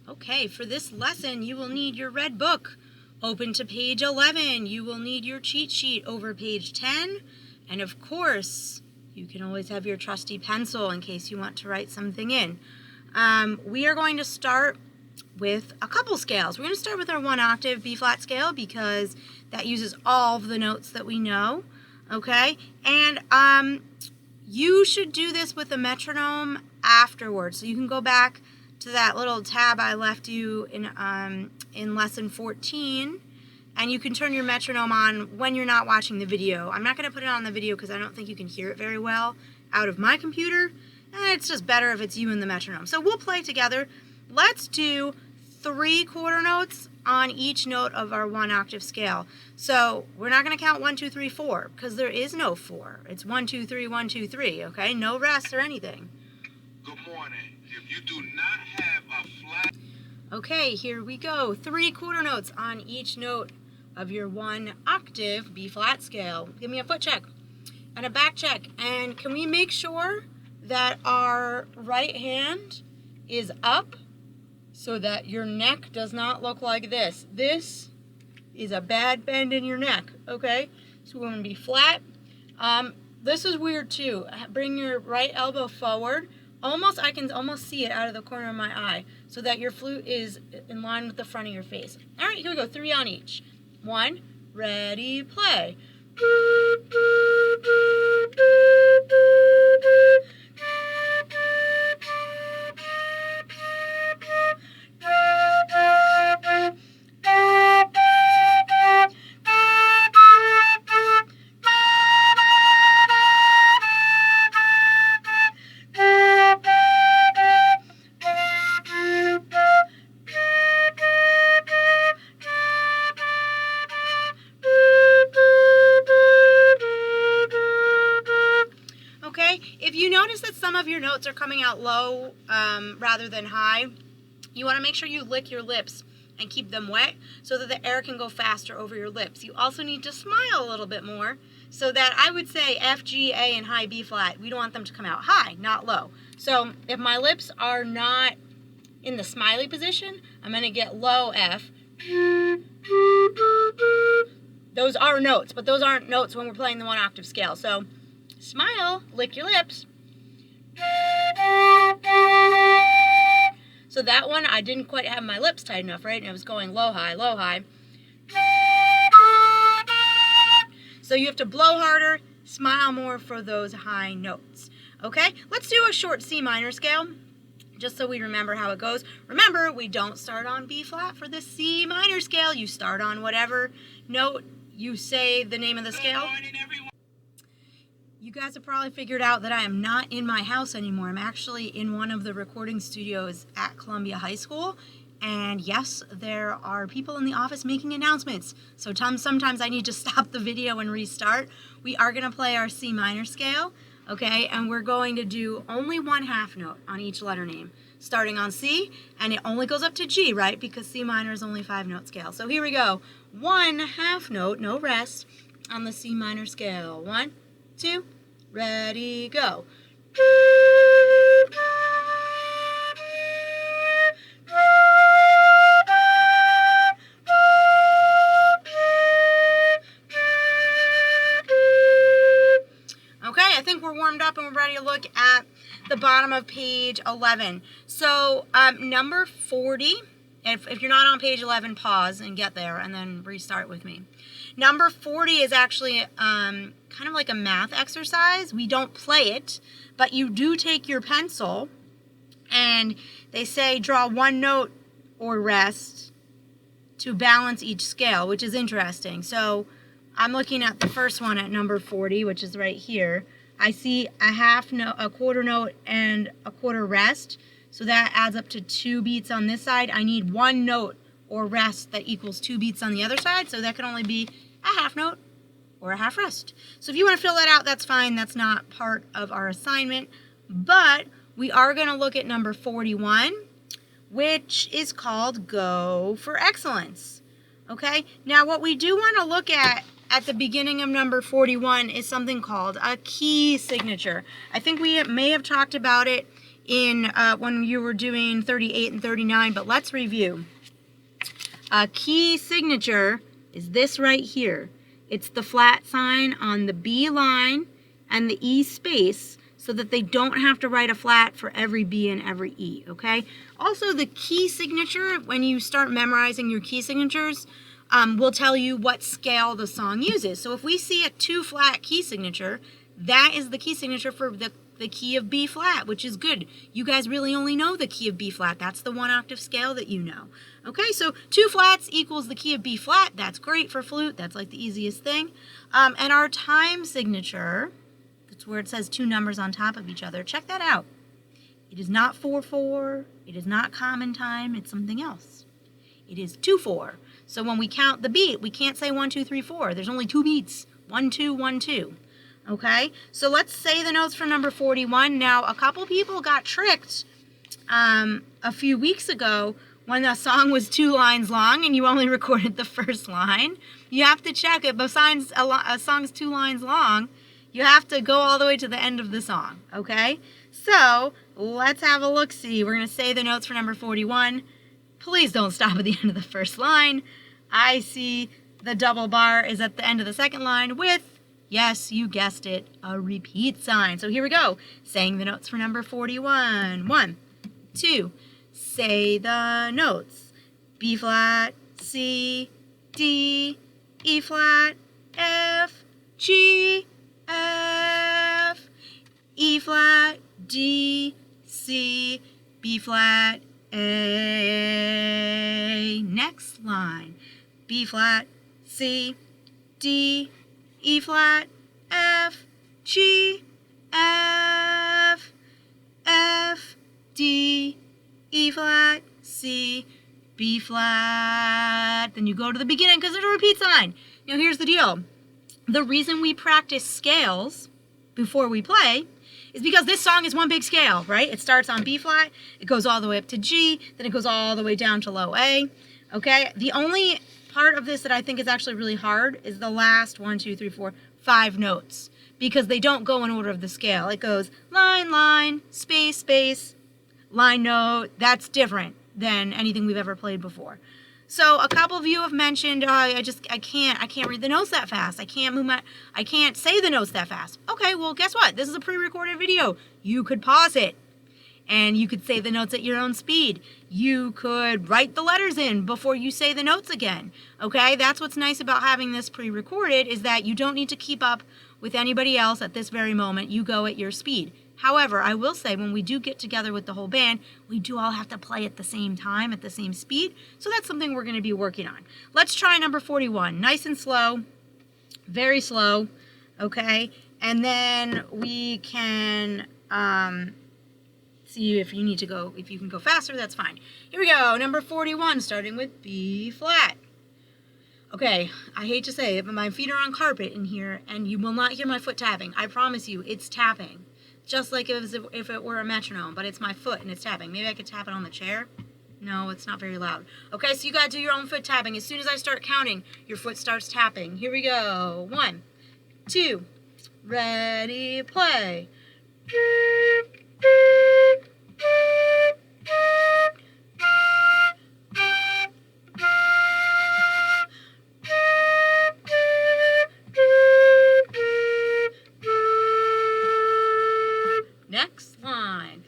Okay, for this lesson, you will need your red book. Open to page 11. You will need your cheat sheet over page 10. And of course, you can always have your trusty pencil in case you want to write something in. We are going to start with a couple scales. We're going to start with our 1 octave B flat scale because that uses all of the notes that we know. Okay, and you should do this with a metronome afterwards. So you can go back to that little tab I left you in lesson 14, and you can turn your metronome on when you're not watching the video. I'm not going to put it on the video because I don't think you can hear it very well out of my computer, and it's just better if it's you and the metronome. So we'll play together. Let's do 3 quarter notes on each note of our 1 octave scale. So we're not going to count 1, 2, 3, 4 because there is no 4. It's 1, 2, 3, 1, 2, 3. Okay, no rest or anything. Good morning. If you do not have a flat... Okay, here we go. 3 quarter notes on each note of your 1 octave B flat scale. Give me a foot check and a back check. And can we make sure that our right hand is up so that your neck does not look like this? This is a bad bend in your neck, okay? So we're going to be flat. This is weird too. Bring your right elbow forward. I can almost see it out of the corner of my eye so that your flute is in line with the front of your face. All right, here we go, 3 on each. 1, ready, play. If you notice that some of your notes are coming out low rather than high, you want to make sure you lick your lips and keep them wet so that the air can go faster over your lips. You also need to smile a little bit more so that I would say F, G, A, and high B flat. We don't want them to come out high, not low. So if my lips are not in the smiley position, I'm going to get low F. Those are notes, but those aren't notes when we're playing the 1 octave scale. So smile, lick your lips. So that one, I didn't quite have my lips tight enough, right? And it was going low, high, low, high. So you have to blow harder, smile more for those high notes. Okay, let's do a short C minor scale, just so we remember how it goes. Remember, we don't start on B flat for the C minor scale. You start on whatever note you say the name of the scale. Good morning, everyone. You guys have probably figured out that I am not in my house anymore. I'm actually in one of the recording studios at Columbia High School. And yes, there are people in the office making announcements. So sometimes I need to stop the video and restart. We are going to play our C minor scale, okay? And we're going to do only 1 half note on each letter name, starting on C, and it only goes up to G, right? Because C minor is only 5-note scale. So here we go. 1 half note, no rest, on the C minor scale. 1, 2, ready, go. Okay, I think we're warmed up and we're ready to look at the bottom of page 11. So number 40, if you're not on page 11, pause and get there and then restart with me. Number 40 is actually kind of like a math exercise. We don't play it, but you do take your pencil and they say draw 1 note or rest to balance each scale, which is interesting. So I'm looking at the first one at number 40, which is right here. I see a half note, a quarter note, and a quarter rest. So that adds up to 2 beats on this side. I need 1 note or rest that equals 2 beats on the other side. So that can only be a half note or a half rest. So if you want to fill that out, that's fine. That's not part of our assignment. But we are going to look at number 41, which is called Go for Excellence. Okay? Now what we do want to look at the beginning of number 41 is something called a key signature. I think we may have talked about it in when you were doing 38 and 39, but let's review. A key signature is this right here. It's the flat sign on the B line and the E space, so that they don't have to write a flat for every B and every E, okay? Also, the key signature, when you start memorizing your key signatures, will tell you what scale the song uses. So if we see a 2-flat key signature, that is the key signature for the key of B flat, which is good. You guys really only know the key of B flat. That's the 1-octave scale that you know. Okay, so 2 flats equals the key of B flat. That's great for flute. That's like the easiest thing. And our time signature, that's where it says 2 numbers on top of each other. Check that out. It is not 4/4. It is not common time. It's something else. It is 2/4. So when we count the beat, we can't say 1, 2, 3, 4. There's only 2 beats. 1, 2, 1, 2. Okay, so let's say the notes for number 41. Now, a couple people got tricked a few weeks ago when the song was 2 lines long and you only recorded the first line. You have to check it. Besides a song's 2 lines long, you have to go all the way to the end of the song, okay? So let's have a look-see. We're going to say the notes for number 41. Please don't stop at the end of the first line. I see the double bar is at the end of the second line with, yes, you guessed it, a repeat sign. So here we go. Saying the notes for number 41. 1, 2. Say the notes. B flat, C, D, E flat, F, G, F, E flat, D, C, B flat, A. Next line. B flat, C, D, E flat, F, G, F, F, D, E flat, C, B flat. Then you go to the beginning because there's a repeat sign. Now here's the deal. The reason we practice scales before we play is because this song is one big scale, right? It starts on B flat, it goes all the way up to G, then it goes all the way down to low A, okay? The only part of this that I think is actually really hard is the last 1, 2, 3, 4, 5 notes, because they don't go in order of the scale. It goes line, line, space, space, line, note. That's different than anything we've ever played before. So a couple of you have mentioned, I can't read the notes that fast. I can't say the notes that fast. Okay, well, guess what? This is a pre-recorded video. You could pause it and you could say the notes at your own speed. You could write the letters in before you say the notes again. Okay, that's what's nice about having this pre-recorded, is that you don't need to keep up with anybody else at this very moment. You go at your speed. However, I will say when we do get together with the whole band, we do all have to play at the same time, at the same speed. So that's something we're going to be working on. Let's try number 41. Nice and slow, very slow, okay? And then we can see if you need to go, if you can go faster, that's fine. Here we go, number 41, starting with B flat. Okay, I hate to say it, but my feet are on carpet in here, and you will not hear my foot tapping. I promise you, it's tapping. Just like if it were a metronome, but it's my foot and it's tapping. Maybe I could tap it on the chair. No, it's not very loud. Okay, so you gotta do your own foot tapping. As soon as I start counting, your foot starts tapping. Here we go. 1, 2, ready, play. Next line.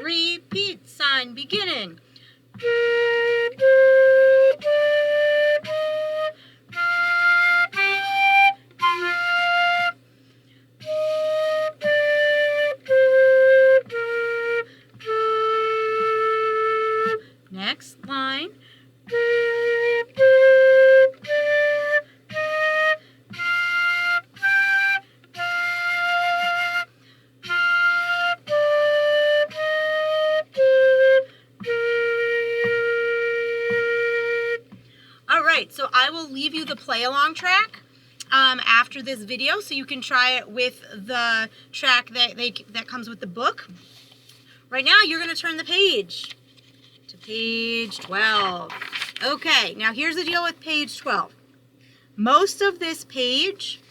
Repeat sign beginning. Next line. All right, so I will leave you the play-along track after this video, so you can try it with the track that comes with the book. Right now, you're going to turn the page to page 12. Okay, now here's the deal with page 12. Most of this page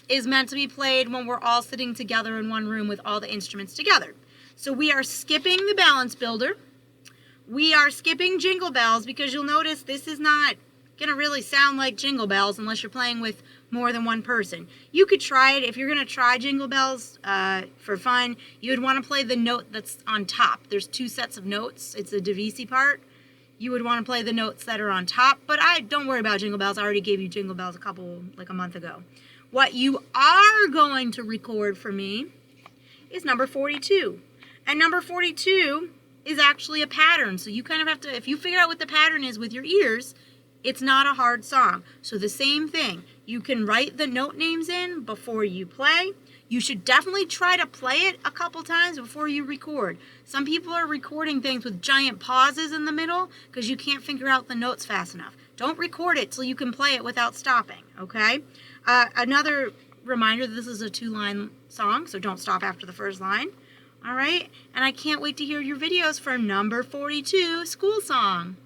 is meant to be played when we're all sitting together in one room with all the instruments together. So we are skipping the balance builder. We are skipping Jingle Bells because you'll notice this is not going to really sound like Jingle Bells unless you're playing with more than one person. You could try it. If you're going to try Jingle Bells for fun, you would want to play the note that's on top. There's 2 sets of notes. It's the Divisi part. You would want to play the notes that are on top, but don't worry about Jingle Bells. I already gave you Jingle Bells a month ago. What you are going to record for me is number 42. And number 42 is actually a pattern. So you kind of have to, if you figure out what the pattern is with your ears, it's not a hard song. So the same thing. You can write the note names in before you play. You should definitely try to play it a couple times before you record. Some people are recording things with giant pauses in the middle because you can't figure out the notes fast enough. Don't record it till you can play it without stopping, okay? Another reminder, this is a 2-line song, so don't stop after the first line, all right? And I can't wait to hear your videos for number 42, School Song.